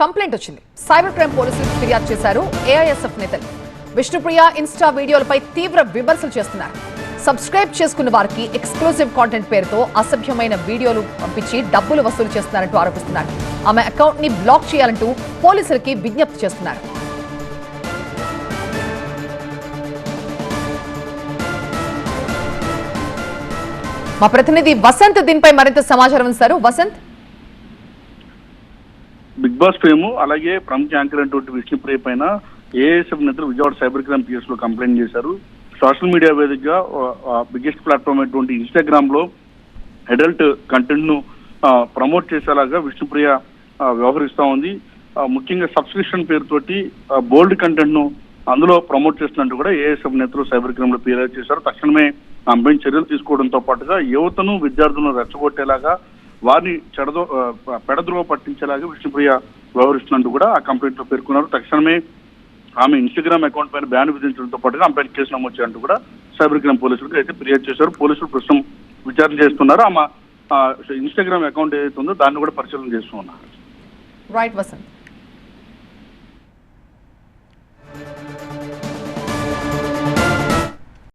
Complaint వచ్చింది. Cyber crime పోలీసులకు ఫిర్యాదు చేశారు ఏఐఎస్ఎఫ్ నేతలు. విష్ణుప్రియ ఇన్స్టా వీడియోలపై తీవ్ర విమర్శలు చేస్తున్నారు. సబ్స్క్రైబ్ చేసుకున్న వారికి ఎక్స్క్లూజివ్ కాంటెంట్ పేరుతో అసభ్యమైన వీడియోలు పంపించి డబ్బులు వసూలు చేస్తున్నారంటూ ఆరోపిస్తున్నారు. ఆమె అకౌంట్ ని బ్లాక్ చేయాలంటూ పోలీసులకి విజ్ఞప్తి చేస్తున్నారు. మా ప్రతినిధి వసంత్ దీనిపై మరింత సమాచారం ఇస్తారు. వసంత్, బిగ్ బాస్ ఫేమ్ అలాగే ప్రముఖ యాంకర్ అయినటువంటి విష్ణుప్రియ పైన ఏఎస్ఎఫ్ నేతలు విజయవాడ సైబర్ క్రైమ్ పిఎస్ లో కంప్లైంట్ చేశారు. సోషల్ మీడియా వేదికగా బిగ్గెస్ట్ ప్లాట్ఫామ్ అయినటువంటి ఇన్స్టాగ్రామ్ లో అడల్ట్ కంటెంట్ ను ప్రమోట్ చేసేలాగా విష్ణుప్రియ వ్యవహరిస్తా ఉంది. ముఖ్యంగా సబ్స్క్రిప్షన్ పేరుతోటి బోల్డ్ కంటెంట్ ను అందులో ప్రమోట్ చేస్తున్నట్టు కూడా ఏఎస్ఎఫ్ నేతలు సైబర్ క్రైమ్ లో ఫిర్యాదు చేశారు. తక్షణమే ఆమెపై చర్యలు తీసుకోవడంతో పాటుగా యువతను విద్యార్థులను రెచ్చగొట్టేలాగా వారిని పెడద్రోవ పట్టించేలాగా విష్ణుప్రియ వ్యవహరిస్తున్నట్టు కూడా ఆ కంప్లైంట్ లో పేర్కొన్నారు. తక్షణమే ఆమె ఇన్స్టాగ్రామ్ అకౌంట్ పైన బ్యాన్ విధించడంతో పాటుగా ఆమె పైన కేసు నమోదు చేయాలంటూ కూడా సైబర్ క్రైమ్ పోలీసులకు అయితే ఫిర్యాదు చేశారు. పోలీసులు ప్రస్తుతం విచారణ చేస్తున్నారు. ఆమె ఇన్స్టాగ్రామ్ అకౌంట్ ఏదైతే ఉందో దాన్ని కూడా పరిశీలన చేస్తూ ఉన్నారు. రైట్ వసంత్.